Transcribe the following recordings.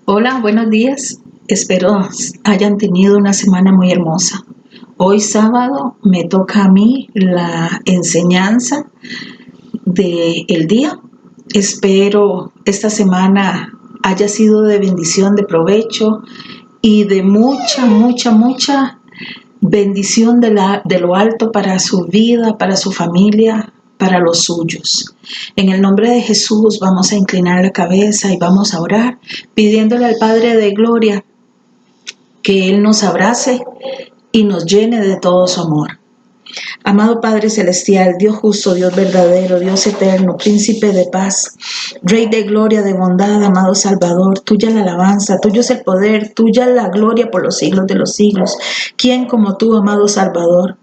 Hola, buenos días. Espero hayan tenido una semana muy hermosa. Hoy sábado me toca a mí la enseñanza del día. Espero esta semana haya sido de bendición, de provecho y de mucha bendición de lo alto para su vida, para su familia, para los suyos. En el nombre de Jesús vamos a inclinar la cabeza y vamos a orar, pidiéndole al Padre de Gloria que Él nos abrace y nos llene de todo su amor. Amado Padre Celestial, Dios justo, Dios verdadero, Dios eterno, Príncipe de paz, Rey de gloria, de bondad, amado Salvador, tuya la alabanza, tuyo es el poder, tuya la gloria por los siglos de los siglos. ¿Quién como tú, amado Salvador,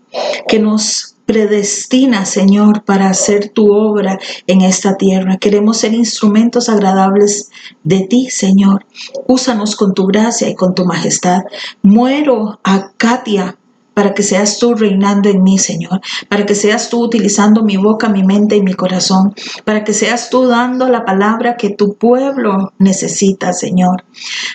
que nos predestina, Señor, para hacer tu obra en esta tierra? Queremos ser instrumentos agradables de ti, Señor. Úsanos con tu gracia y con tu majestad. Muero a Katia para que seas tú reinando en mí, Señor, para que seas tú utilizando mi boca, mi mente y mi corazón, para que seas tú dando la palabra que tu pueblo necesita, Señor.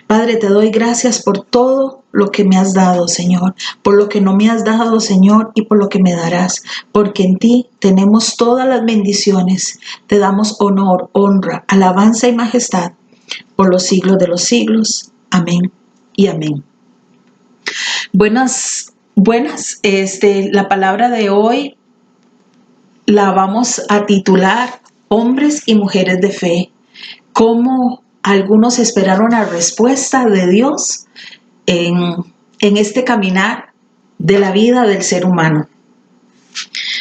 Padre, te doy gracias por todo lo que me has dado, Señor, por lo que no me has dado, Señor, y por lo que me darás, porque en ti tenemos todas las bendiciones. Te damos honor, honra, alabanza y majestad por los siglos de los siglos. Amén y amén. Buenas. La palabra de hoy la vamos a titular Hombres y Mujeres de Fe. Cómo algunos esperaron la respuesta de Dios en este caminar de la vida del ser humano.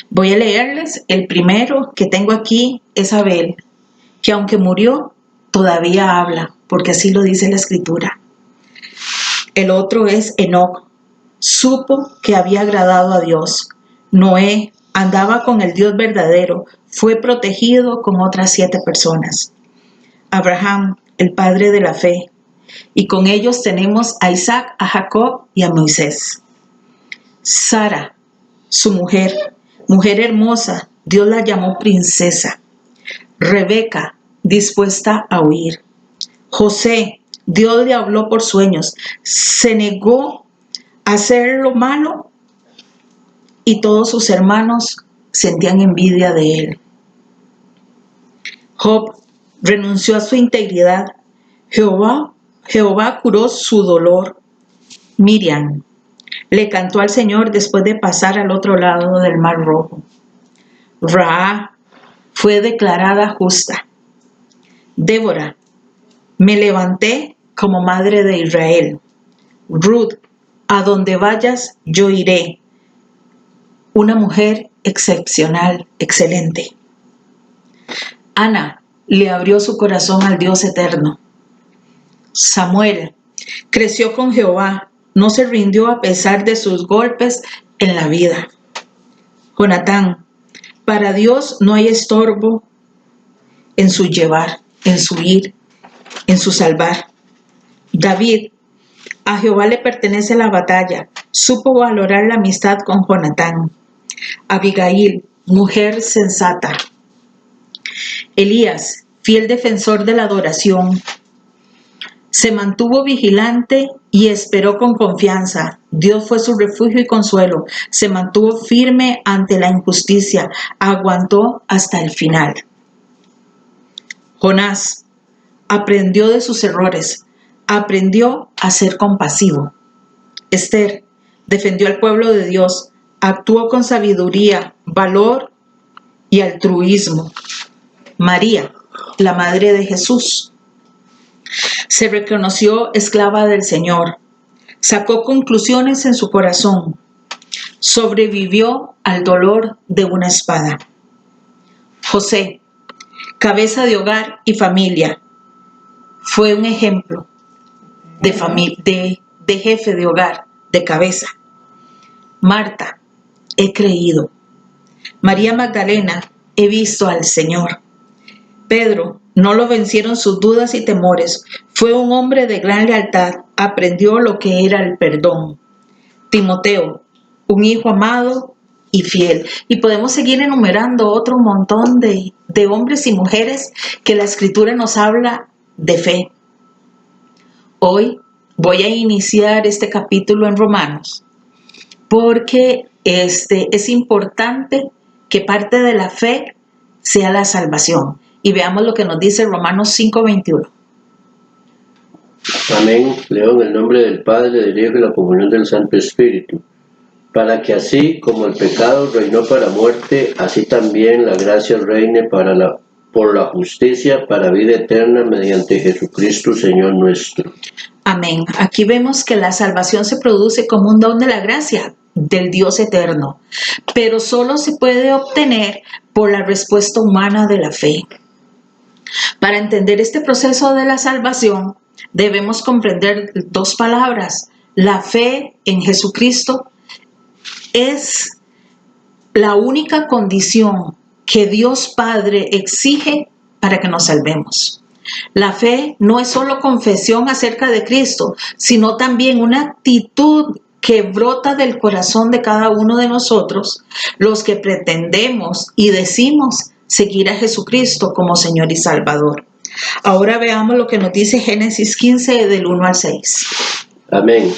Voy a leerles el primero que tengo aquí, es Abel, que aunque murió, todavía habla, porque así lo dice la Escritura. El otro es Enoc. Supo que había agradado a Dios. Noé andaba con el Dios verdadero, fue protegido con otras 7 personas. Abraham, el padre de la fe, y con ellos tenemos a Isaac, a Jacob y a Moisés. Sara, su mujer hermosa, Dios la llamó princesa. Rebeca, dispuesta a huir. José, Dios le habló por sueños, se negó hacer lo malo y todos sus hermanos sentían envidia de él. Job renunció a su integridad. Jehová curó su dolor. Miriam le cantó al Señor después de pasar al otro lado del Mar Rojo. Raá fue declarada justa. Débora, me levanté como madre de Israel. Ruth, a donde vayas yo iré. Una mujer excepcional, excelente. Ana le abrió su corazón al Dios eterno. Samuel creció con Jehová, no se rindió a pesar de sus golpes en la vida. Jonatán, para Dios no hay estorbo en su llevar, en su ir, en su salvar. David, a Jehová le pertenece la batalla, supo valorar la amistad con Jonatán. Abigail, mujer sensata. Elías, fiel defensor de la adoración, se mantuvo vigilante y esperó con confianza. Dios fue su refugio y consuelo. Se mantuvo firme ante la injusticia. Aguantó hasta el final. Jonás aprendió de sus errores. Aprendió a ser compasivo. Esther defendió al pueblo de Dios. Actuó con sabiduría, valor y altruismo. María, la madre de Jesús, se reconoció esclava del Señor. Sacó conclusiones en su corazón. Sobrevivió al dolor de una espada. José, cabeza de hogar y familia, fue un ejemplo de jefe de hogar, de cabeza. Marta, he creído. María Magdalena, he visto al Señor. Pedro, no lo vencieron sus dudas y temores. Fue un hombre de gran lealtad. Aprendió lo que era el perdón. Timoteo, un hijo amado y fiel. Y podemos seguir enumerando otro montón de hombres y mujeres que la Escritura nos habla de fe. Hoy voy a iniciar este capítulo en Romanos porque es importante que parte de la fe sea la salvación. Y veamos lo que nos dice Romanos 5:21. Amén. Leo en el nombre del Padre, del Hijo y la comunión del Santo Espíritu. Para que así como el pecado reinó para muerte, así también la gracia reine por la justicia para vida eterna mediante Jesucristo Señor nuestro. Amén. Aquí vemos que la salvación se produce como un don de la gracia del Dios eterno, pero solo se puede obtener por la respuesta humana de la fe. Para entender este proceso de la salvación, debemos comprender dos palabras. La fe en Jesucristo es la única condición que Dios Padre exige para que nos salvemos. La fe no es solo confesión acerca de Cristo, sino también una actitud que brota del corazón de cada uno de nosotros, los que pretendemos y decimos seguir a Jesucristo como Señor y Salvador. Ahora veamos lo que nos dice Génesis 15 del 1 al 6. Amén.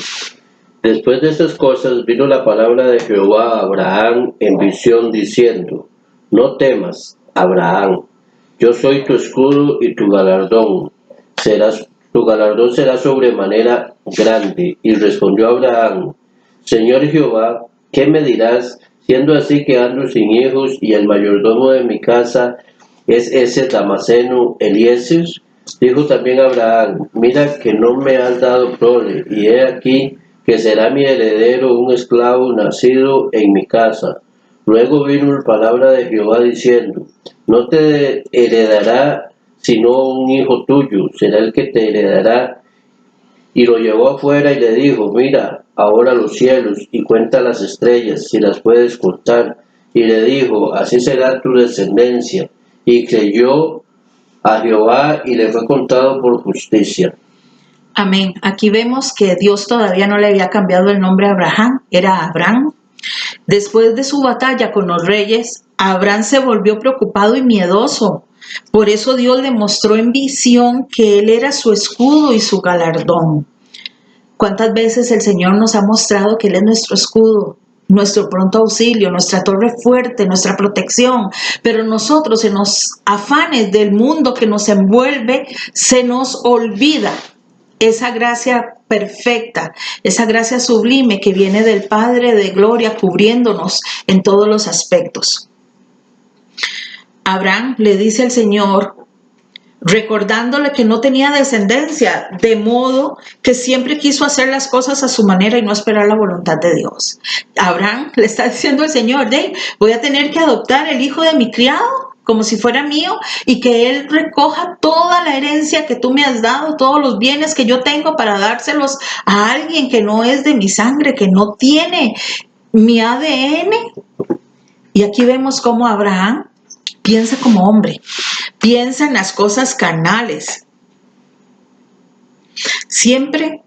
Después de estas cosas vino la palabra de Jehová a Abraham en visión diciendo: No temas, Abraham, yo soy tu escudo y tu galardón. Tu galardón será sobremanera grande. Y respondió Abraham: Señor Jehová, ¿qué me dirás, siendo así que ando sin hijos y el mayordomo de mi casa es ese Damaseno Eliezer? Dijo también Abraham: Mira que no me has dado prole, y he aquí que será mi heredero un esclavo nacido en mi casa. Luego vino la palabra de Jehová diciendo: No te heredará sino un hijo tuyo, será el que te heredará. Y lo llevó afuera y le dijo: Mira ahora los cielos y cuenta las estrellas, si las puedes contar. Y le dijo: Así será tu descendencia. Y creyó a Jehová y le fue contado por justicia. Amén. Aquí vemos que Dios todavía no le había cambiado el nombre a Abraham, era Abraham. Después de su batalla con los reyes, Abraham se volvió preocupado y miedoso. Por eso Dios le mostró en visión que él era su escudo y su galardón. ¿Cuántas veces el Señor nos ha mostrado que Él es nuestro escudo, nuestro pronto auxilio, nuestra torre fuerte, nuestra protección? Pero nosotros, en los afanes del mundo que nos envuelve, se nos olvida esa gracia perfecta, esa gracia sublime que viene del Padre de gloria cubriéndonos en todos los aspectos. Abraham le dice al Señor, recordándole que no tenía descendencia, de modo que siempre quiso hacer las cosas a su manera y no esperar la voluntad de Dios. Abraham le está diciendo al Señor, voy a tener que adoptar el hijo de mi criado como si fuera mío y que él recoja toda la herencia que tú me has dado, todos los bienes que yo tengo para dárselos a alguien que no es de mi sangre, que no tiene mi ADN. Y aquí vemos cómo Abraham piensa como hombre, piensa en las cosas carnales, siempre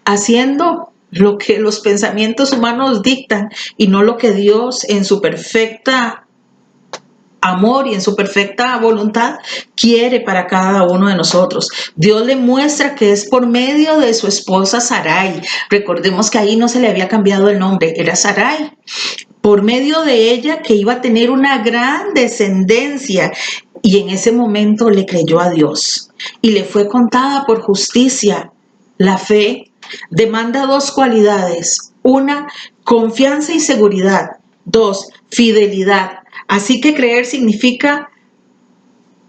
haciendo lo que los pensamientos humanos dictan y no lo que Dios en su perfecta amor y en su perfecta voluntad quiere para cada uno de nosotros. Dios le muestra que es por medio de su esposa Sarai. Recordemos que ahí no se le había cambiado el nombre, era Sarai. Por medio de ella que iba a tener una gran descendencia, y en ese momento le creyó a Dios y le fue contada por justicia. La fe demanda dos cualidades: una, confianza y seguridad; dos, fidelidad. Así que creer significa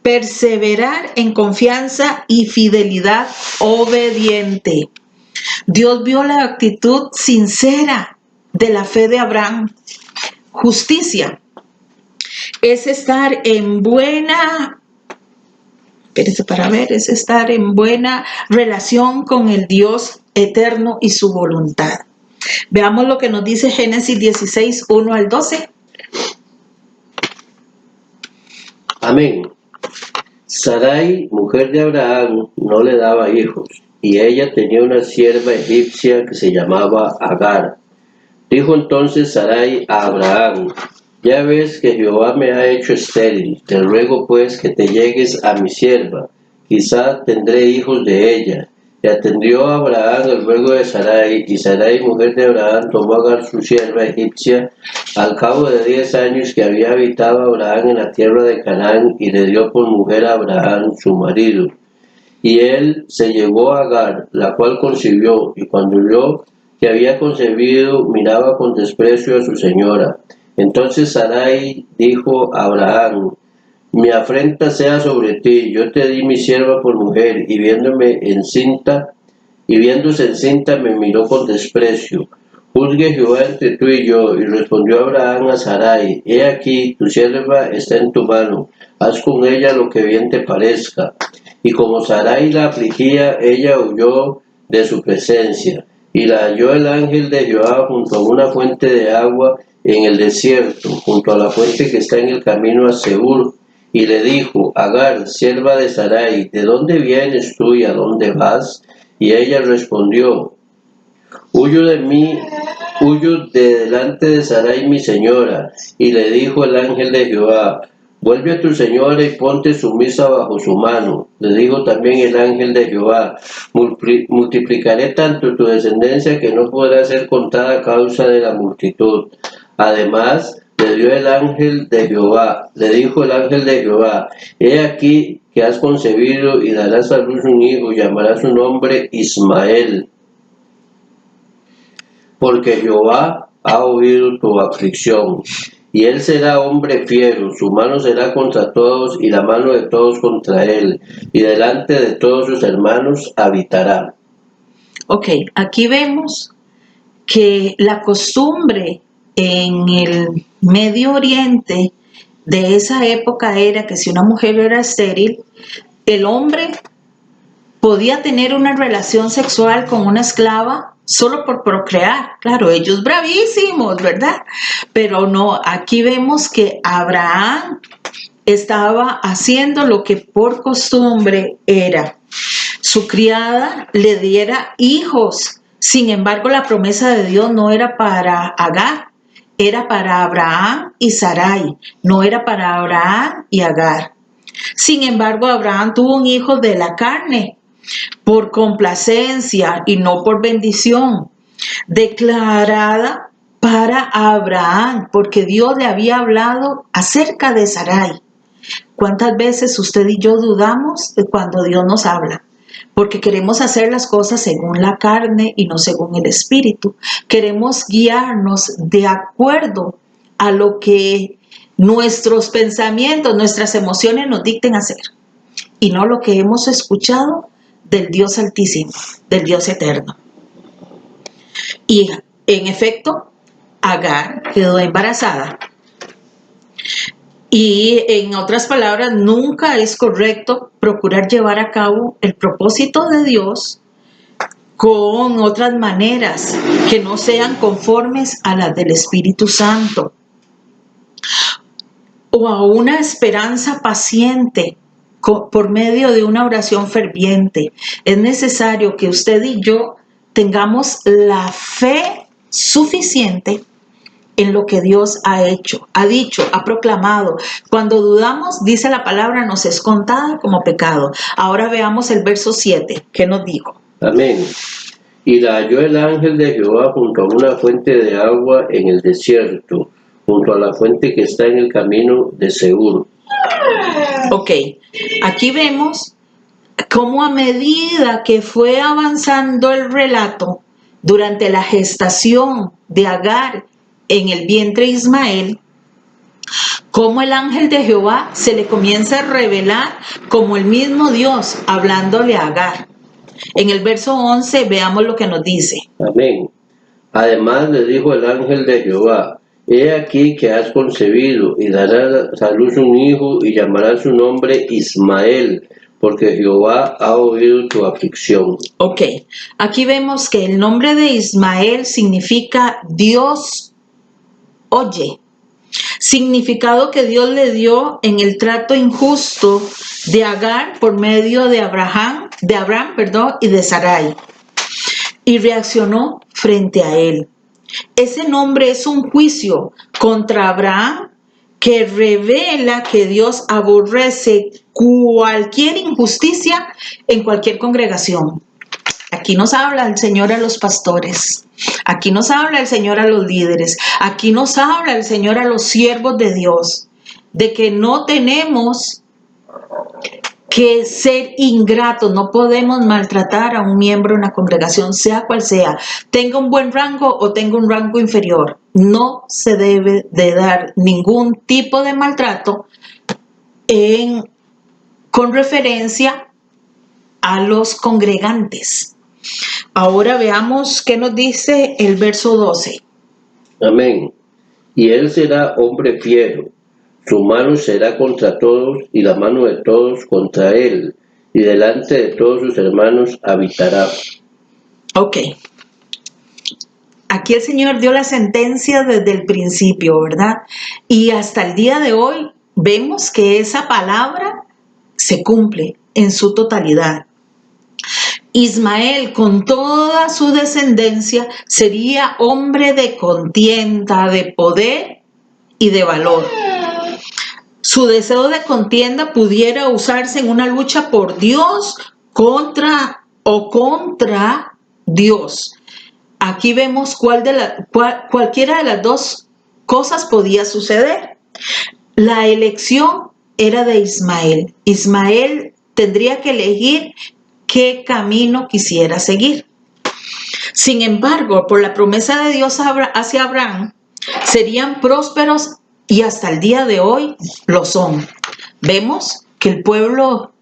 perseverar en confianza y fidelidad obediente. Dios vio la actitud sincera de la fe de Abraham. Justicia es estar en buena, es estar en buena relación con el Dios eterno y su voluntad. Veamos lo que nos dice Génesis 16, 1 al 12. Amén. Sarai, mujer de Abraham, no le daba hijos, y ella tenía una sierva egipcia que se llamaba Agar. Dijo entonces Sarai a Abraham: Ya ves que Jehová me ha hecho estéril, te ruego pues que te llegues a mi sierva, quizá tendré hijos de ella. Y atendió a Abraham el ruego de Sarai, y Sarai, mujer de Abraham, tomó a Agar su sierva egipcia, al cabo de 10 años que había habitado Abraham en la tierra de Canaán, y le dio por mujer a Abraham su marido. Y él se llevó a Agar, la cual concibió, y cuando vio que había concebido, miraba con desprecio a su señora. Entonces Sarai dijo a Abraham: mi afrenta sea sobre ti, yo te di mi sierva por mujer, y viéndose encinta me miró con desprecio. Juzgue Jehová entre tú y yo. Y respondió Abraham a Sarai: he aquí, tu sierva está en tu mano, haz con ella lo que bien te parezca. Y como Sarai la afligía, ella huyó de su presencia, y la halló el ángel de Jehová junto a una fuente de agua en el desierto, junto a la fuente que está en el camino a Seúr. Y le dijo: Agar, sierva de Sarai, ¿de dónde vienes tú y a dónde vas? Y ella respondió: huyo de delante de Sarai mi señora. Y le dijo el ángel de Jehová: vuelve a tu señora y ponte sumisa bajo su mano. Le dijo también el ángel de Jehová: multiplicaré tanto tu descendencia que no podrá ser contada a causa de la multitud. Además, le dijo el ángel de Jehová: he aquí que has concebido y darás a luz un hijo, y llamarás su nombre Ismael, porque Jehová ha oído tu aflicción. Y él será hombre fiero, su mano será contra todos, y la mano de todos contra él, y delante de todos sus hermanos habitará. Ok, aquí vemos que la costumbre en el Medio Oriente de esa época era que si una mujer era estéril, el hombre podía tener una relación sexual con una esclava solo por procrear. Claro, ellos bravísimos, ¿verdad? Pero no, aquí vemos que Abraham estaba haciendo lo que por costumbre era. Su criada le diera hijos. Sin embargo, la promesa de Dios no era para Agar, era para Abraham y Sarai, no era para Abraham y Agar. Sin embargo, Abraham tuvo un hijo de la carne, por complacencia y no por bendición, declarada para Abraham, porque Dios le había hablado acerca de Sarai. ¿Cuántas veces usted y yo dudamos de cuando Dios nos habla? Porque queremos hacer las cosas según la carne y no según el espíritu. Queremos guiarnos de acuerdo a lo que nuestros pensamientos, nuestras emociones nos dicten hacer, y no lo que hemos escuchado del Dios Altísimo, del Dios Eterno. Y en efecto, Agar quedó embarazada. Y en otras palabras, nunca es correcto procurar llevar a cabo el propósito de Dios con otras maneras que no sean conformes a las del Espíritu Santo, o a una esperanza paciente por medio de una oración ferviente. Es necesario que usted y yo tengamos la fe suficiente en lo que Dios ha hecho, ha dicho, ha proclamado. Cuando dudamos, dice la palabra, nos es contada como pecado. Ahora veamos el verso 7, ¿qué nos dijo? Amén. Y la halló el ángel de Jehová junto a una fuente de agua en el desierto, junto a la fuente que está en el camino de Seúr. Ok, aquí vemos cómo a medida que fue avanzando el relato durante la gestación de Agar en el vientre de Ismael, cómo el ángel de Jehová se le comienza a revelar como el mismo Dios hablándole a Agar. En el verso 11 veamos lo que nos dice. Amén. Además le dijo el ángel de Jehová: he aquí que has concebido y darás a luz un hijo, y llamarás su nombre Ismael, porque Jehová ha oído tu aflicción. Ok, aquí vemos que el nombre de Ismael significa Dios oye. Significado que Dios le dio en el trato injusto de Agar por medio de Abraham, y de Sarai. Y reaccionó frente a él. Ese nombre es un juicio contra Abraham que revela que Dios aborrece cualquier injusticia en cualquier congregación. Aquí nos habla el Señor a los pastores, aquí nos habla el Señor a los líderes, aquí nos habla el Señor a los siervos de Dios, de que no tenemos que ser ingratos, no podemos maltratar a un miembro de una congregación, sea cual sea, tenga un buen rango o tenga un rango inferior. No se debe de dar ningún tipo de maltrato con referencia a los congregantes. Ahora veamos qué nos dice el verso 12. Amén. Y él será hombre fiero, su mano será contra todos y la mano de todos contra él, y delante de todos sus hermanos habitará. Ok. Aquí el Señor dio la sentencia desde el principio, ¿verdad? Y hasta el día de hoy vemos que esa palabra se cumple en su totalidad. Ismael, con toda su descendencia, sería hombre de contienda, de poder y de valor. Su deseo de contienda pudiera usarse en una lucha por Dios contra Dios. Aquí vemos cualquiera de las dos cosas podía suceder. La elección era de Ismael. Ismael tendría que elegir qué camino quisiera seguir. Sin embargo, por la promesa de Dios hacia Abraham, serían prósperos y hasta el día de hoy lo son. Vemos que el pueblo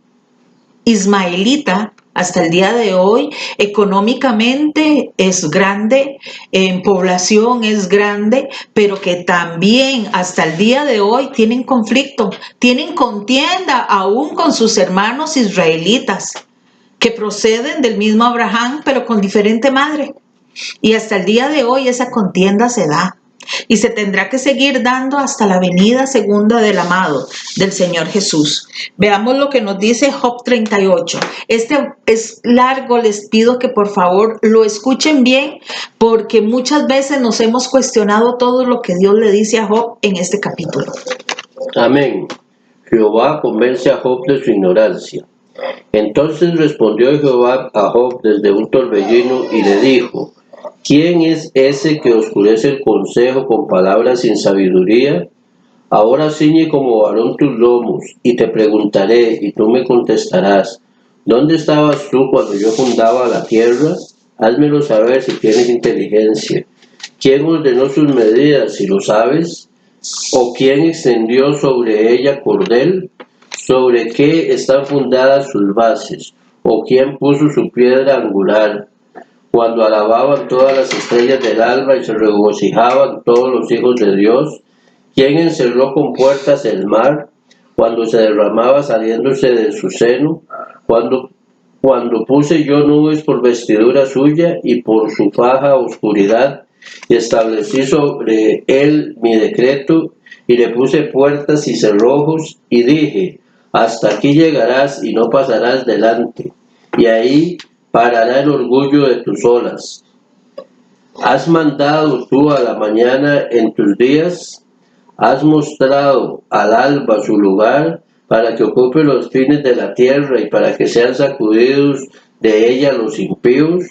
ismaelita hasta el día de hoy económicamente es grande, en población es grande, pero que también hasta el día de hoy tienen conflicto, tienen contienda aún con sus hermanos israelitas que proceden del mismo Abraham, pero con diferente madre. Y hasta el día de hoy esa contienda se da. Y se tendrá que seguir dando hasta la venida segunda del amado, del Señor Jesús. Veamos lo que nos dice Job 38. Este es largo, les pido que por favor lo escuchen bien, porque muchas veces nos hemos cuestionado todo lo que Dios le dice a Job en este capítulo. Amén. Jehová convence a Job de su ignorancia. Entonces respondió Jehová a Job desde un torbellino y le dijo: ¿Quién es ese que oscurece el consejo con palabras sin sabiduría? Ahora ciñe como varón tus lomos, y te preguntaré, y tú me contestarás: ¿dónde estabas tú cuando yo fundaba la tierra? Házmelo saber si tienes inteligencia. ¿Quién ordenó sus medidas, si lo sabes? ¿O quién extendió sobre ella cordel? ¿Sobre qué están fundadas sus bases? ¿O quién puso su piedra angular? Cuando alababan todas las estrellas del alba y se regocijaban todos los hijos de Dios, ¿quién encerró con puertas el mar? Cuando se derramaba saliéndose de su seno, cuando puse yo nubes por vestidura suya y por su faja oscuridad, y establecí sobre él mi decreto, y le puse puertas y cerrojos, y dije: hasta aquí llegarás y no pasarás delante, y ahí parará el orgullo de tus olas. ¿Has mandado tú a la mañana en tus días? ¿Has mostrado al alba su lugar, para que ocupe los fines de la tierra y para que sean sacudidos de ella los impíos?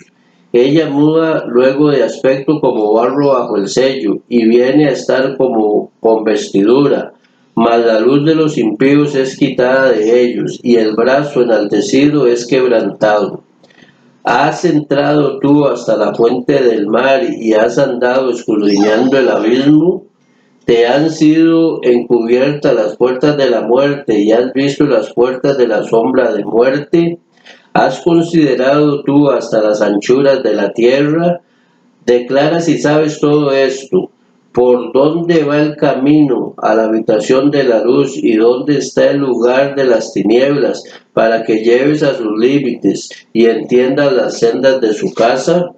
Ella muda luego de aspecto como barro bajo el sello, y viene a estar como con vestidura, mas la luz de los impíos es quitada de ellos, y el brazo enaltecido es quebrantado. ¿Has entrado tú hasta la fuente del mar y has andado escudriñando el abismo? ¿Te han sido encubiertas las puertas de la muerte y has visto las puertas de la sombra de muerte? ¿Has considerado tú hasta las anchuras de la tierra? Declara si sabes todo esto. ¿Por dónde va el camino a la habitación de la luz y dónde está el lugar de las tinieblas, para que lleves a sus límites y entiendas las sendas de su casa?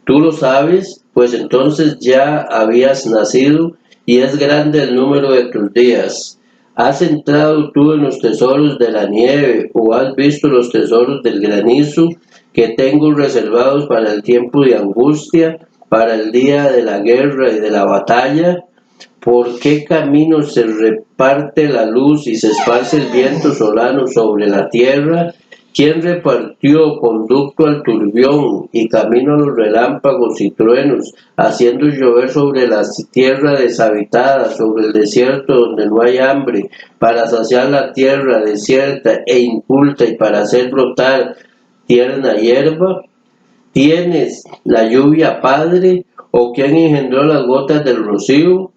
¿Tú lo sabes? Pues entonces ya habías nacido y es grande el número de tus días. ¿Has entrado tú en los tesoros de la nieve o has visto los tesoros del granizo que tengo reservados para el tiempo de angustia, para el día de la guerra y de la batalla? ¿Por qué camino se reparte la luz y se esparce el viento solano sobre la tierra? ¿Quién repartió conducto al turbión y camino a los relámpagos y truenos, haciendo llover sobre la tierra deshabitada, sobre el desierto donde no hay hambre, para saciar la tierra desierta e inculta y para hacer brotar tierna hierba? ¿Tienes la lluvia padre? ¿O quién engendró las gotas del rocío?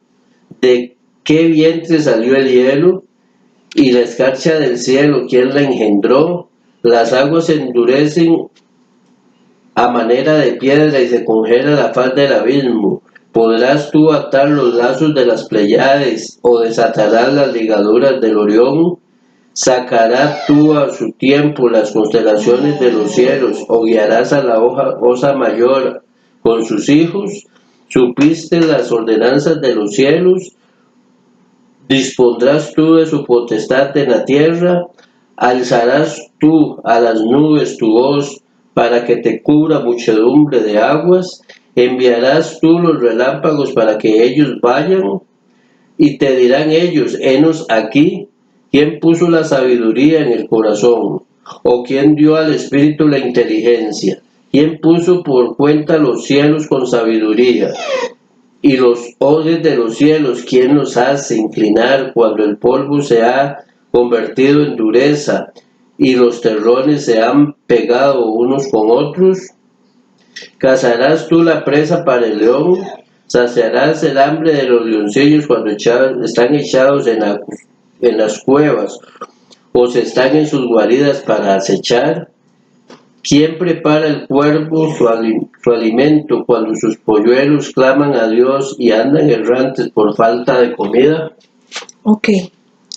¿De qué vientre salió el hielo? ¿Y la escarcha del cielo quién la engendró? Las aguas se endurecen a manera de piedra y se congela la faz del abismo. ¿Podrás tú atar los lazos de las Pleiades o desatarás las ligaduras del Orión? ¿Sacarás tú a su tiempo las constelaciones de los cielos o guiarás a la osa mayor con sus hijos? ¿Supiste las ordenanzas de los cielos? ¿Dispondrás tú de su potestad en la tierra? ¿Alzarás tú a las nubes tu voz para que te cubra muchedumbre de aguas? ¿Enviarás tú los relámpagos para que ellos vayan? Y te dirán ellos, henos aquí. ¿Quién puso la sabiduría en el corazón? ¿O quién dio al espíritu la inteligencia? ¿Quién puso por cuenta los cielos con sabiduría? Y los ojos de los cielos, ¿quién los hace inclinar cuando el polvo se ha convertido en dureza y los terrones se han pegado unos con otros? ¿Cazarás tú la presa para el león? ¿Saciarás el hambre de los leoncillos cuando están echados en las cuevas o se están en sus guaridas para acechar? ¿Quién prepara el cuervo su alimento cuando sus polluelos claman a Dios y andan errantes por falta de comida? Ok,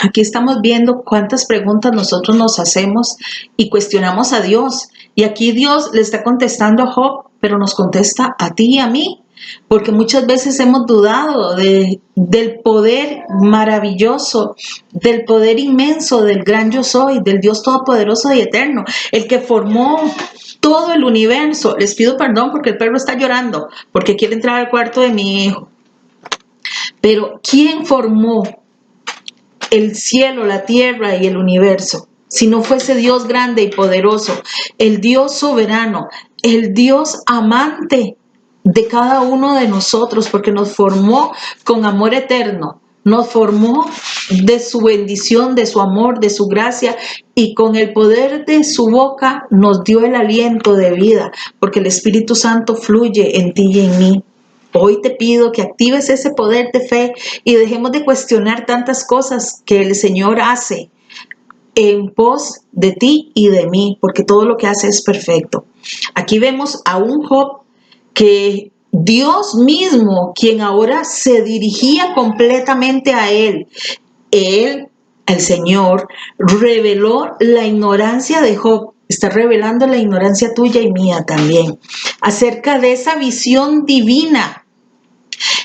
aquí estamos viendo cuántas preguntas nosotros nos hacemos y cuestionamos a Dios. Y aquí Dios le está contestando a Job, pero nos contesta a ti y a mí, porque muchas veces hemos dudado del poder maravilloso, del poder inmenso del gran yo soy, del Dios todopoderoso y eterno, el que formó todo el universo. Les pido perdón porque el perro está llorando, porque quiere entrar al cuarto de mi hijo. Pero ¿quién formó el cielo, la tierra y el universo? Si no fuese Dios grande y poderoso, el Dios soberano, el Dios amante de cada uno de nosotros, porque nos formó con amor eterno, nos formó de su bendición, de su amor, de su gracia, y con el poder de su boca nos dio el aliento de vida, porque el Espíritu Santo fluye en ti y en mí. Hoy te pido que actives ese poder de fe y dejemos de cuestionar tantas cosas que el Señor hace en pos de ti y de mí, porque todo lo que hace es perfecto. Aquí vemos a un Job que Dios mismo, quien ahora se dirigía completamente a él, el Señor, reveló la ignorancia de Job. Está revelando la ignorancia tuya y mía también, acerca de esa visión divina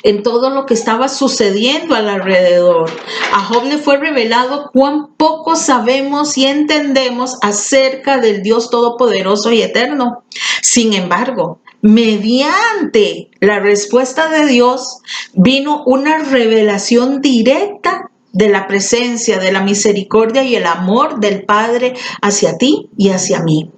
en todo lo que estaba sucediendo al alrededor. A Job le fue revelado cuán poco sabemos y entendemos acerca del Dios todopoderoso y eterno. Sin embargo, mediante la respuesta de Dios vino una revelación directa de la presencia, de la misericordia y el amor del Padre hacia ti y hacia mí.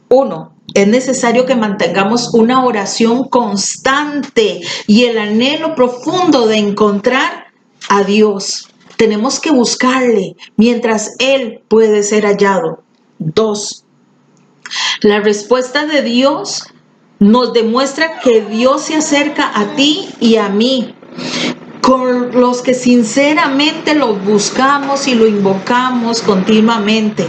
1. Es necesario que mantengamos una oración constante y el anhelo profundo de encontrar a Dios. Tenemos que buscarle mientras Él puede ser hallado. 2. La respuesta de Dios nos demuestra que Dios se acerca a ti y a mí, con los que sinceramente lo buscamos y lo invocamos continuamente.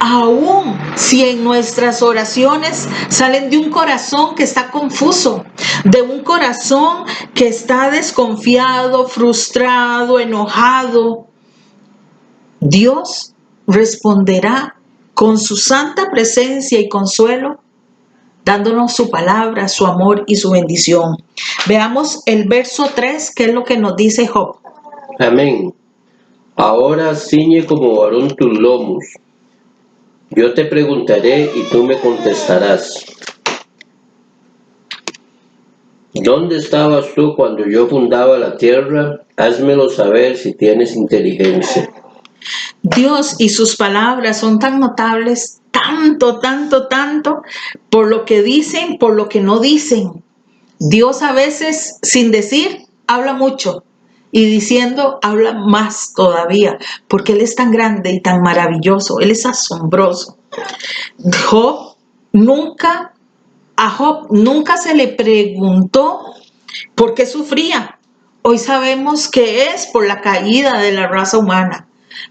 Aún si en nuestras oraciones salen de un corazón que está confuso, de un corazón que está desconfiado, frustrado, enojado, Dios responderá con su santa presencia y consuelo, dándonos su palabra, su amor y su bendición. Veamos el verso 3, que es lo que nos dice Job. Amén. Ahora ciñe como varón tus lomos. Yo te preguntaré y tú me contestarás. ¿Dónde estabas tú cuando yo fundaba la tierra? Házmelo saber si tienes inteligencia. Dios y sus palabras son tan notables, tanto, por lo que dicen, por lo que no dicen. Dios a veces, sin decir, habla mucho. Y diciendo, habla más todavía, porque Él es tan grande y tan maravilloso, Él es asombroso. A Job nunca se le preguntó por qué sufría. Hoy sabemos que es por la caída de la raza humana.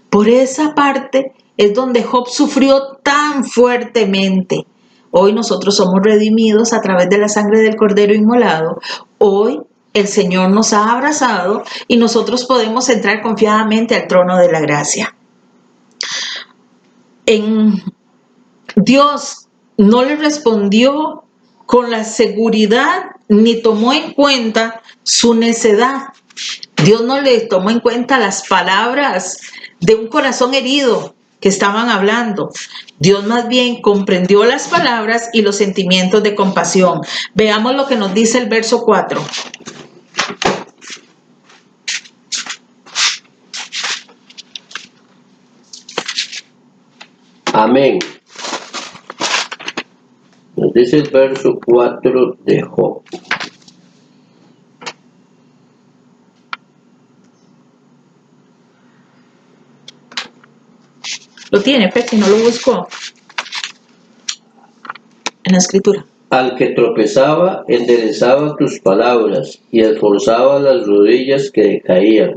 Por esa parte es donde Job sufrió tan fuertemente. Hoy nosotros somos redimidos a través de la sangre del Cordero inmolado. Hoy el Señor nos ha abrazado y nosotros podemos entrar confiadamente al trono de la gracia. Dios no le respondió con la seguridad ni tomó en cuenta su necedad. Dios no le tomó en cuenta las palabras de un corazón herido que estaban hablando. Dios más bien comprendió las palabras y los sentimientos de compasión. Veamos lo que nos dice el verso 4. Amén. Nos dice el verso 4 de Job. Lo tiene, Pepe, no lo buscó en la escritura. Al que tropezaba, enderezaba tus palabras y esforzaba las rodillas que caían.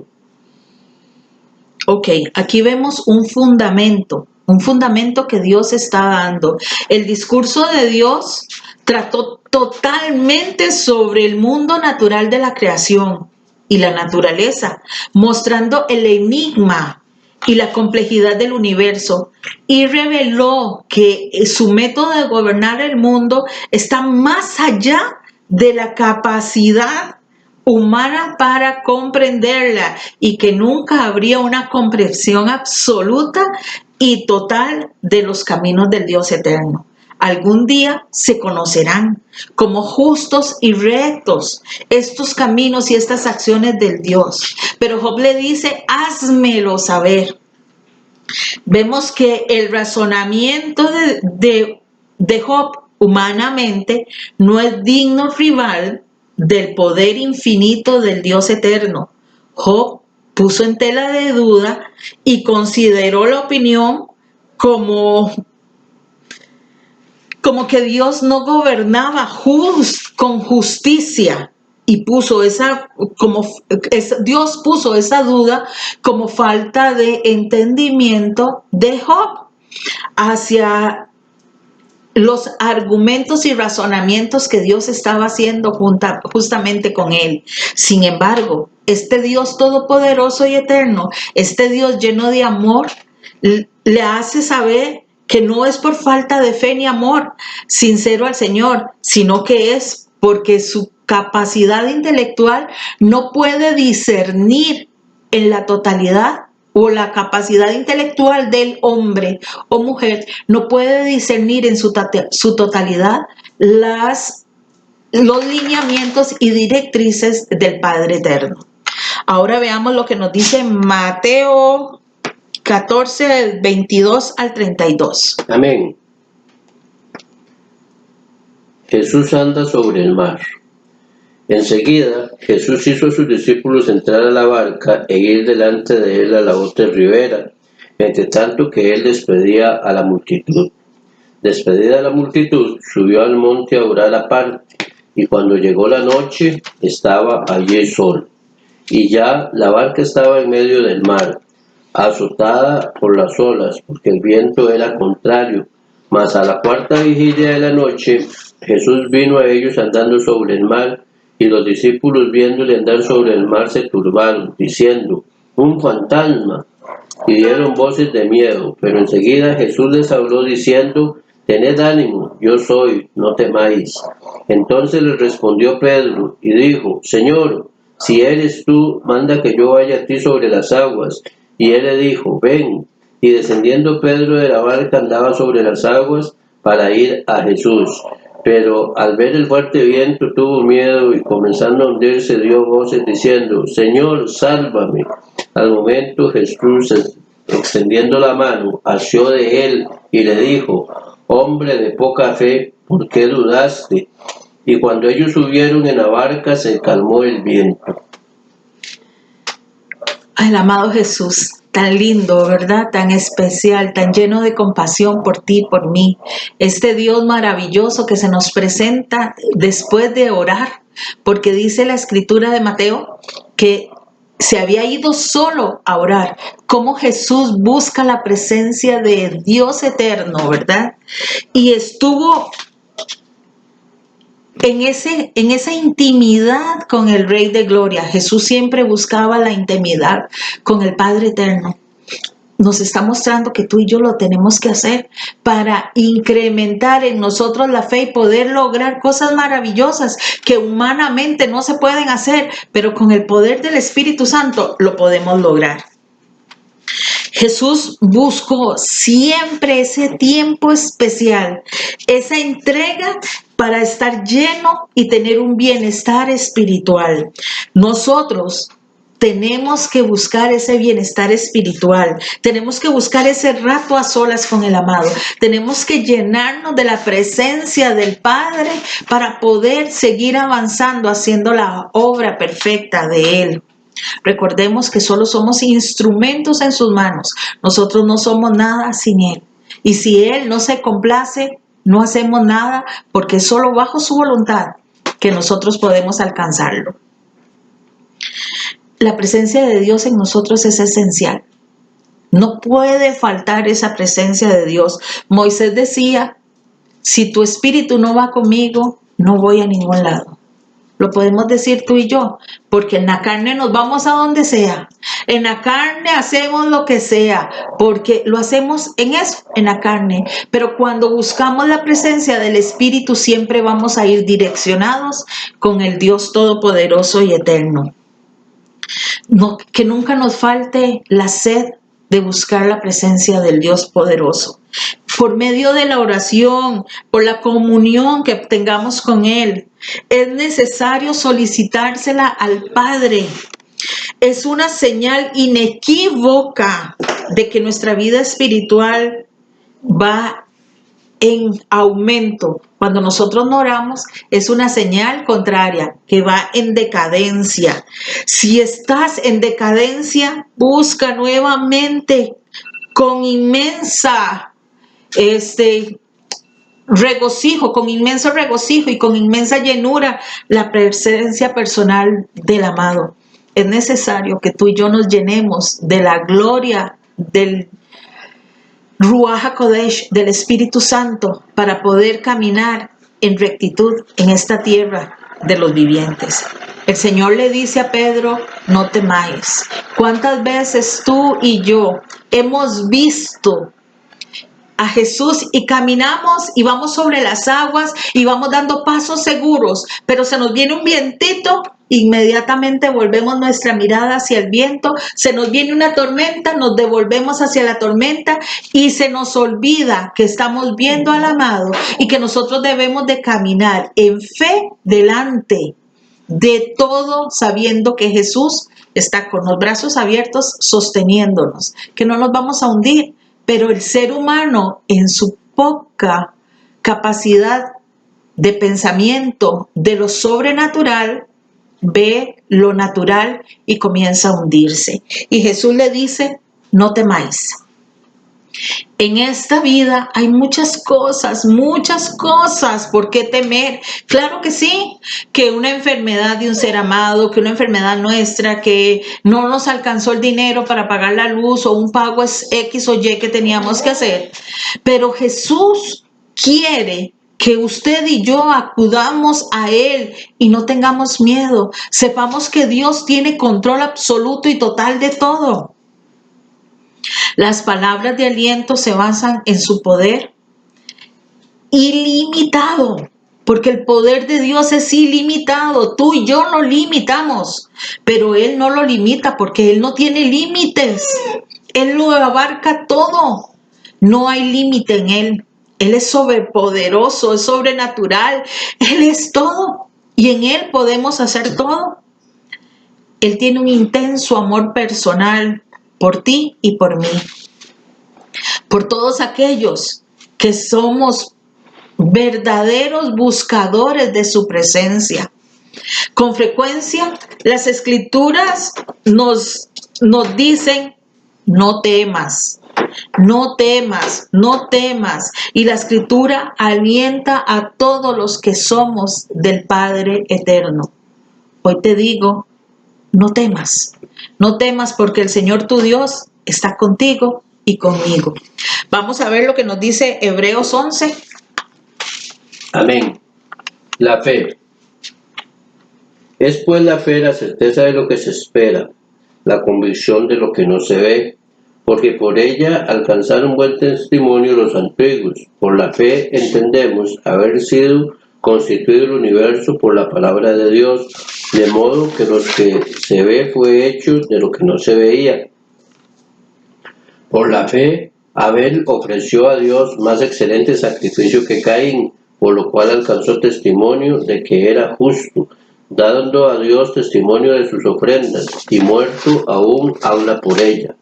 Ok, aquí vemos un fundamento que Dios está dando. El discurso de Dios trató totalmente sobre el mundo natural de la creación y la naturaleza, mostrando el enigma y la complejidad del universo, y reveló que su método de gobernar el mundo está más allá de la capacidad humana para comprenderla y que nunca habría una comprensión absoluta y total de los caminos del Dios eterno. Algún día se conocerán como justos y rectos estos caminos y estas acciones del Dios. Pero Job le dice, házmelo saber. Vemos que el razonamiento de Job humanamente no es digno rival del poder infinito del Dios eterno. Job puso en tela de duda y consideró la opinión como que Dios no gobernaba con justicia, y Dios puso esa duda como falta de entendimiento de Job hacia los argumentos y razonamientos que Dios estaba haciendo justamente con él. Sin embargo, este Dios todopoderoso y eterno, este Dios lleno de amor, le hace saber que no es por falta de fe ni amor sincero al Señor, sino que es porque su capacidad intelectual no puede discernir en la totalidad, o la capacidad intelectual del hombre o mujer no puede discernir en su totalidad los lineamientos y directrices del Padre Eterno. Ahora veamos lo que nos dice Mateo 14, del 22 al 32. Amén. Jesús anda sobre el mar. Enseguida, Jesús hizo a sus discípulos entrar a la barca e ir delante de él a la otra ribera, entre tanto que él despedía a la multitud. Despedida la multitud, subió al monte a orar aparte, y cuando llegó la noche, estaba allí solo. Y ya la barca estaba en medio del mar, azotada por las olas, porque el viento era contrario. Mas a la cuarta vigilia de la noche, Jesús vino a ellos andando sobre el mar, y los discípulos viéndole andar sobre el mar se turbaron, diciendo, ¡un fantasma! Y dieron voces de miedo. Pero enseguida Jesús les habló diciendo, tened ánimo, yo soy, no temáis. Entonces les respondió Pedro y dijo, Señor, si eres tú, manda que yo vaya a ti sobre las aguas. Y él le dijo, ven. Y descendiendo Pedro de la barca andaba sobre las aguas para ir a Jesús. Pero al ver el fuerte viento tuvo miedo y comenzando a hundirse dio voces diciendo, Señor, sálvame. Al momento Jesús extendiendo la mano, asió de él y le dijo: hombre de poca fe, ¿por qué dudaste? Y cuando ellos subieron en la barca, se calmó el viento. El amado Jesús, tan lindo, ¿verdad? Tan especial, tan lleno de compasión por ti, por mí. Este Dios maravilloso que se nos presenta después de orar, porque dice la escritura de Mateo que se había ido solo a orar. Cómo Jesús busca la presencia de Dios eterno, ¿verdad? Y estuvo en esa intimidad con el Rey de Gloria. Jesús siempre buscaba la intimidad con el Padre Eterno. Nos está mostrando que tú y yo lo tenemos que hacer para incrementar en nosotros la fe y poder lograr cosas maravillosas que humanamente no se pueden hacer, pero con el poder del Espíritu Santo lo podemos lograr. Jesús buscó siempre ese tiempo especial, esa entrega para estar lleno y tener un bienestar espiritual. Nosotros tenemos que buscar ese bienestar espiritual, tenemos que buscar ese rato a solas con el amado, tenemos que llenarnos de la presencia del Padre para poder seguir avanzando haciendo la obra perfecta de Él. Recordemos que solo somos instrumentos en sus manos. Nosotros no somos nada sin Él. Y si Él no se complace, no hacemos nada, porque es solo bajo su voluntad que nosotros podemos alcanzarlo. La presencia de Dios en nosotros es esencial. No puede faltar esa presencia de Dios. Moisés decía: si tu espíritu no va conmigo, no voy a ningún lado. Lo podemos decir tú y yo, porque en la carne nos vamos a donde sea. En la carne hacemos lo que sea, porque lo hacemos en eso, en la carne. Pero cuando buscamos la presencia del Espíritu, siempre vamos a ir direccionados con el Dios Todopoderoso y Eterno. No, que nunca nos falte la sed de buscar la presencia del Dios poderoso. Por medio de la oración, por la comunión que tengamos con Él, es necesario solicitársela al Padre. Es una señal inequívoca de que nuestra vida espiritual va en aumento. Cuando nosotros no oramos, es una señal contraria, que va en decadencia. Si estás en decadencia, busca nuevamente con inmensa regocijo, con inmenso regocijo y con inmensa llenura la presencia personal del amado. Es necesario que tú y yo nos llenemos de la gloria del Ruach HaKodesh, del Espíritu Santo, para poder caminar en rectitud en esta tierra de los vivientes. El Señor le dice a Pedro: no temáis. ¿Cuántas veces tú y yo hemos visto a Jesús y caminamos y vamos sobre las aguas y vamos dando pasos seguros, pero se nos viene un vientito, inmediatamente volvemos nuestra mirada hacia el viento, se nos viene una tormenta, nos devolvemos hacia la tormenta y se nos olvida que estamos viendo al amado y que nosotros debemos de caminar en fe delante de todo, sabiendo que Jesús está con los brazos abiertos sosteniéndonos, que no nos vamos a hundir. Pero el ser humano, en su poca capacidad de pensamiento de lo sobrenatural, ve lo natural y comienza a hundirse. Y Jesús le dice: no temáis. En esta vida hay muchas cosas por qué temer. Claro que sí, que una enfermedad de un ser amado, que una enfermedad nuestra, que no nos alcanzó el dinero para pagar la luz o un pago es X o Y que teníamos que hacer. Pero Jesús quiere que usted y yo acudamos a Él y no tengamos miedo. Sepamos que Dios tiene control absoluto y total de todo. Las palabras de aliento se basan en su poder ilimitado, porque el poder de Dios es ilimitado. Tú y yo lo limitamos, pero Él no lo limita porque Él no tiene límites. Él lo abarca todo. No hay límite en Él. Él es sobrepoderoso, es sobrenatural. Él es todo y en Él podemos hacer todo. Él tiene un intenso amor personal por ti y por mí, por todos aquellos que somos verdaderos buscadores de su presencia. Con frecuencia, las escrituras nos dicen, no temas, no temas, no temas. Y la escritura alienta a todos los que somos del Padre eterno. Hoy te digo, no temas, no temas porque el Señor tu Dios está contigo y conmigo. Vamos a ver lo que nos dice Hebreos 11. Amén. La fe. Es pues la fe la certeza de lo que se espera, la convicción de lo que no se ve, porque por ella alcanzaron buen testimonio los antiguos. Por la fe entendemos haber sido constituido el universo por la palabra de Dios, de modo que lo que se ve fue hecho de lo que no se veía. Por la fe, Abel ofreció a Dios más excelente sacrificio que Caín, por lo cual alcanzó testimonio de que era justo, dando a Dios testimonio de sus ofrendas, y muerto aún habla por ella.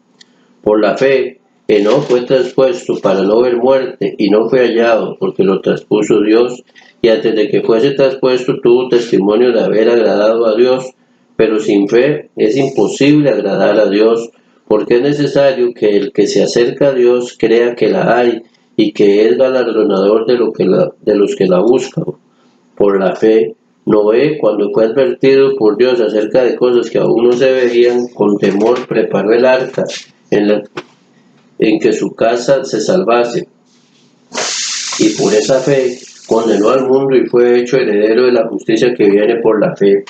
Por la fe, Enoc fue traspuesto para no ver muerte, y no fue hallado, porque lo traspuso Dios, y antes de que fuese traspuesto tuvo testimonio de haber agradado a Dios. Pero sin fe es imposible agradar a Dios, porque es necesario que el que se acerca a Dios crea que la hay, y que es galardonador de los que la buscan. Por la fe, Noé, cuando fue advertido por Dios acerca de cosas que aún no se veían, con temor preparó el arca en que su casa se salvase. Y por esa fe condenó al mundo y fue hecho heredero de la justicia que viene por la fe.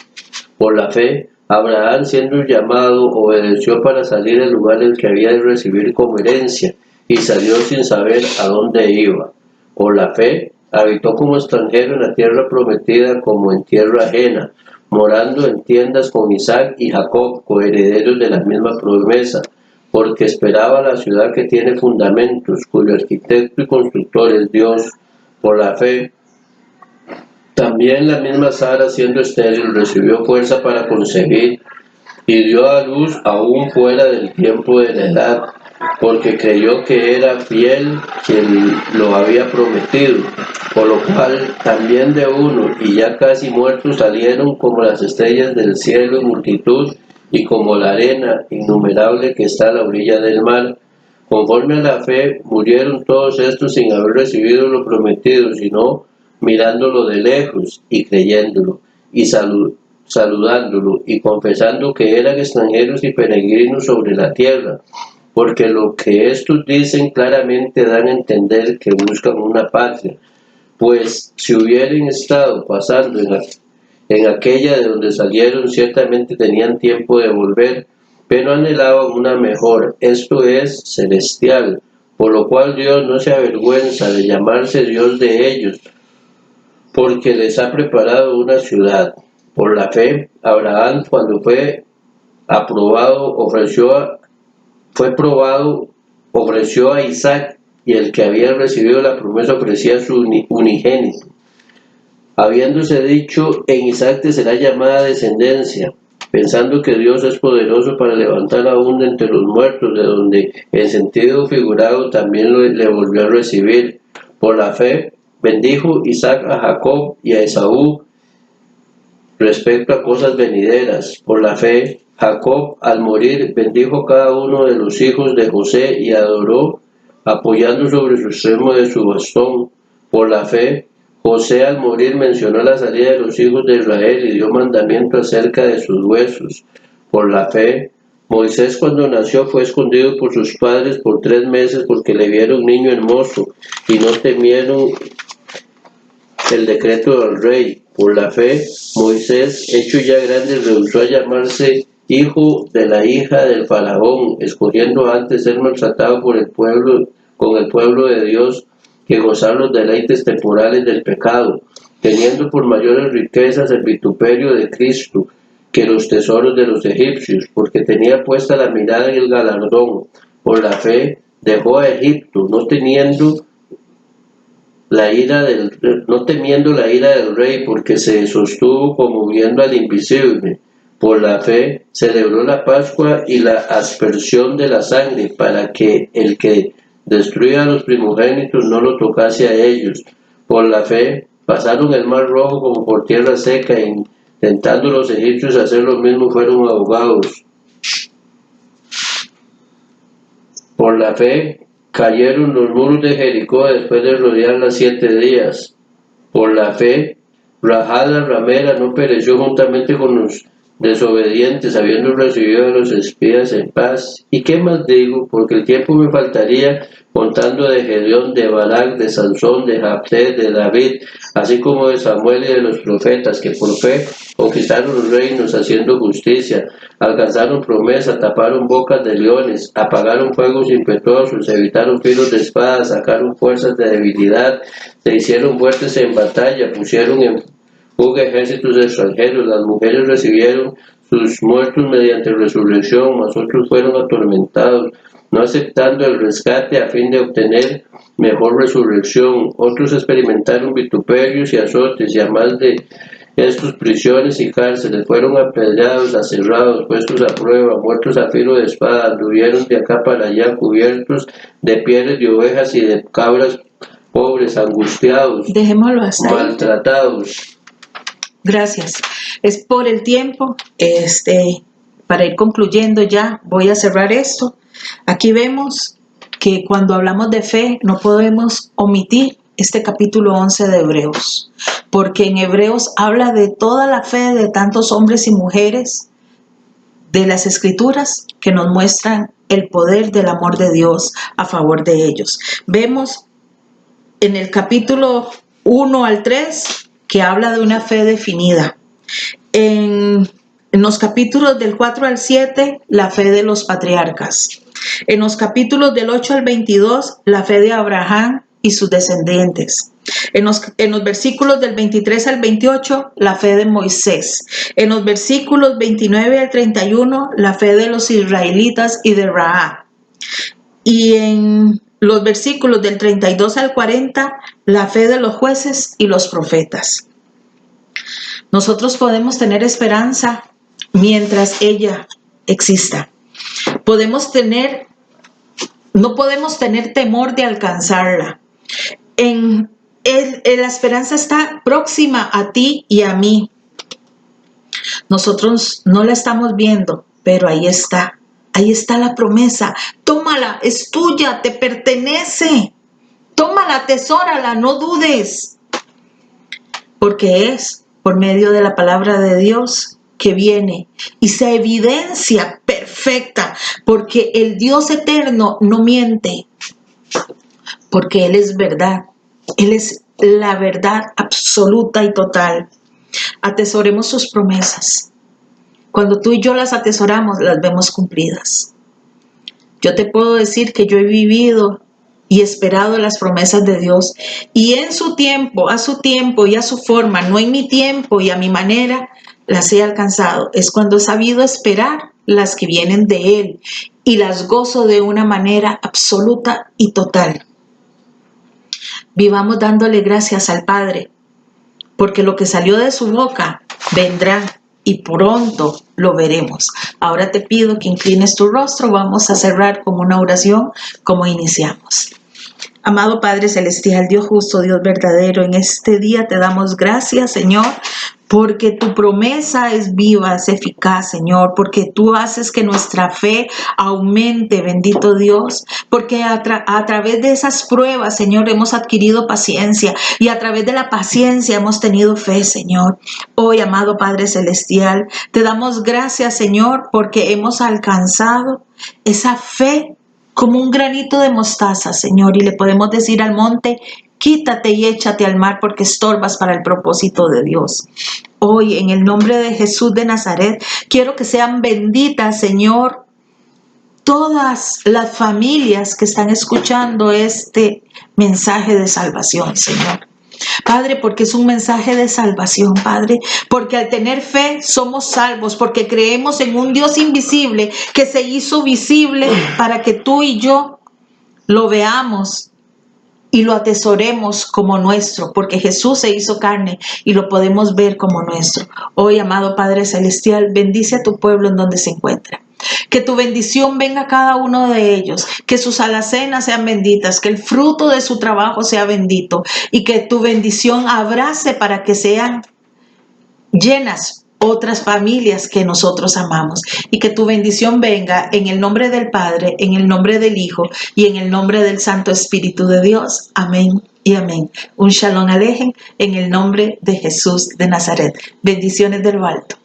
Por la fe, Abraham, siendo llamado, obedeció para salir del lugar del que había de recibir como herencia, y salió sin saber a dónde iba. Por la fe, habitó como extranjero en la tierra prometida como en tierra ajena, morando en tiendas con Isaac y Jacob, coherederos de la misma promesa, porque esperaba la ciudad que tiene fundamentos, cuyo arquitecto y constructor es Dios. Por la fe, también la misma Sara, siendo estéril, recibió fuerza para concebir y dio a luz aún fuera del tiempo de la edad, porque creyó que era fiel quien lo había prometido, por lo cual también de uno y ya casi muertos salieron como las estrellas del cielo en multitud y como la arena innumerable que está a la orilla del mar. Conforme a la fe murieron todos estos sin haber recibido lo prometido, sino mirándolo de lejos y creyéndolo y saludándolo y confesando que eran extranjeros y peregrinos sobre la tierra, porque lo que estos dicen claramente dan a entender que buscan una patria, pues si hubieran estado pasando en aquella de donde salieron, ciertamente tenían tiempo de volver, pero anhelaban una mejor, esto es, celestial, por lo cual Dios no se avergüenza de llamarse Dios de ellos, porque les ha preparado una ciudad. Por la fe, Abraham, cuando fue probado, ofreció a Isaac, y el que había recibido la promesa ofrecía su unigénito, habiéndose dicho, en Isaac te será llamada descendencia, pensando que Dios es poderoso para levantar aún de entre los muertos, de donde en sentido figurado también le volvió a recibir. Por la fe, bendijo Isaac a Jacob y a Esaú respecto a cosas venideras. Por la fe, Jacob, al morir, bendijo cada uno de los hijos de José y adoró, apoyando sobre su extremo de su bastón. Por la fe, José, al morir, mencionó la salida de los hijos de Israel y dio mandamiento acerca de sus huesos. Por la fe, Moisés, cuando nació, fue escondido por sus padres por 3 meses porque le vieron un niño hermoso y no temieron el decreto del rey. Por la fe, Moisés, hecho ya grande, rehusó a llamarse hijo de la hija del faraón, escogiendo antes ser maltratado con el pueblo de Dios, que gozar los deleites temporales del pecado, teniendo por mayores riquezas el vituperio de Cristo que los tesoros de los egipcios, porque tenía puesta la mirada en el galardón. Por la fe dejó a Egipto, no temiendo la ira del rey, porque se sostuvo como viendo al invisible. Por la fe celebró la Pascua y la aspersión de la sangre para que el que destruía a los primogénitos no lo tocase a ellos. Por la fe pasaron el mar rojo como por tierra seca, e intentando los egipcios hacer lo mismo fueron ahogados. Por la fe cayeron los muros de Jericó después de rodearla 7 días. Por la fe Rahab la ramera no pereció juntamente con los desobedientes, habiendo recibido a los espías en paz. ¿Y qué más digo? Porque el tiempo me faltaría contando de Gedeón, de Barak, de Sansón, de Jabté, de David, así como de Samuel y de los profetas, que por fe conquistaron los reinos haciendo justicia, alcanzaron promesa, taparon bocas de leones, apagaron fuegos impetuosos, evitaron filos de espada, sacaron fuerzas de debilidad, se hicieron fuertes en batalla, pusieron en fuga ejércitos extranjeros. Las mujeres recibieron sus muertos mediante resurrección, mas otros fueron atormentados, no aceptando el rescate a fin de obtener mejor resurrección. Otros experimentaron vituperios y azotes, y a más de estos prisiones y cárceles, fueron apedreados, aserrados, puestos a prueba, muertos a filo de espada, anduvieron de acá para allá cubiertos de pieles de ovejas y de cabras, pobres, angustiados, Dejémoslo hasta ahí. maltratados. Gracias. Es por el tiempo. Para ir concluyendo ya, voy a cerrar esto. Aquí vemos que cuando hablamos de fe no podemos omitir este capítulo 11 de Hebreos, porque en Hebreos habla de toda la fe de tantos hombres y mujeres de las Escrituras que nos muestran el poder del amor de Dios a favor de ellos. Vemos en el capítulo 1 al 3 que habla de una fe definida. En los capítulos del 4 al 7, la fe de los patriarcas. En los capítulos del 8 al 22, la fe de Abraham y sus descendientes. En los versículos del 23 al 28, la fe de Moisés. En los versículos 29 al 31, la fe de los israelitas y de Rahab. Y en los versículos del 32 al 40, la fe de los jueces y los profetas. Nosotros podemos tener esperanza mientras ella exista. No podemos tener temor de alcanzarla. La esperanza está próxima a ti y a mí. Nosotros no la estamos viendo, pero ahí está. Ahí está la promesa. Tómala, es tuya, te pertenece. Tómala, atesórala, no dudes. Porque es por medio de la palabra de Dios que viene y se evidencia perfecta, porque el Dios eterno no miente, porque Él es verdad. Él es la verdad absoluta y total. Atesoremos sus promesas. Cuando tú y yo las atesoramos, las vemos cumplidas. Yo te puedo decir que yo he vivido y esperado las promesas de Dios, y en su tiempo, a su tiempo y a su forma, no en mi tiempo y a mi manera, las he alcanzado. Es cuando he sabido esperar las que vienen de Él y las gozo de una manera absoluta y total. Vivamos dándole gracias al Padre, porque lo que salió de su boca vendrá y pronto lo veremos. Ahora te pido que inclines tu rostro. Vamos a cerrar con una oración como iniciamos. Amado Padre Celestial, Dios justo, Dios verdadero, en este día te damos gracias, Señor, porque tu promesa es viva, es eficaz, Señor, porque tú haces que nuestra fe aumente, bendito Dios, porque a través de esas pruebas, Señor, hemos adquirido paciencia, y a través de la paciencia hemos tenido fe, Señor. Hoy, amado Padre Celestial, te damos gracias, Señor, porque hemos alcanzado esa fe como un granito de mostaza, Señor, y le podemos decir al monte: quítate y échate al mar, porque estorbas para el propósito de Dios. Hoy, en el nombre de Jesús de Nazaret, quiero que sean benditas, Señor, todas las familias que están escuchando este mensaje de salvación, Señor. Padre, porque es un mensaje de salvación, Padre, porque al tener fe somos salvos, porque creemos en un Dios invisible que se hizo visible para que tú y yo lo veamos y lo atesoremos como nuestro, porque Jesús se hizo carne y lo podemos ver como nuestro. Hoy, amado Padre Celestial, bendice a tu pueblo en donde se encuentra. Que tu bendición venga a cada uno de ellos, que sus alacenas sean benditas, que el fruto de su trabajo sea bendito y que tu bendición abrace para que sean llenas otras familias que nosotros amamos, y que tu bendición venga en el nombre del Padre, en el nombre del Hijo y en el nombre del Santo Espíritu de Dios. Amén y amén. Un shalom alejen en el nombre de Jesús de Nazaret. Bendiciones de lo alto.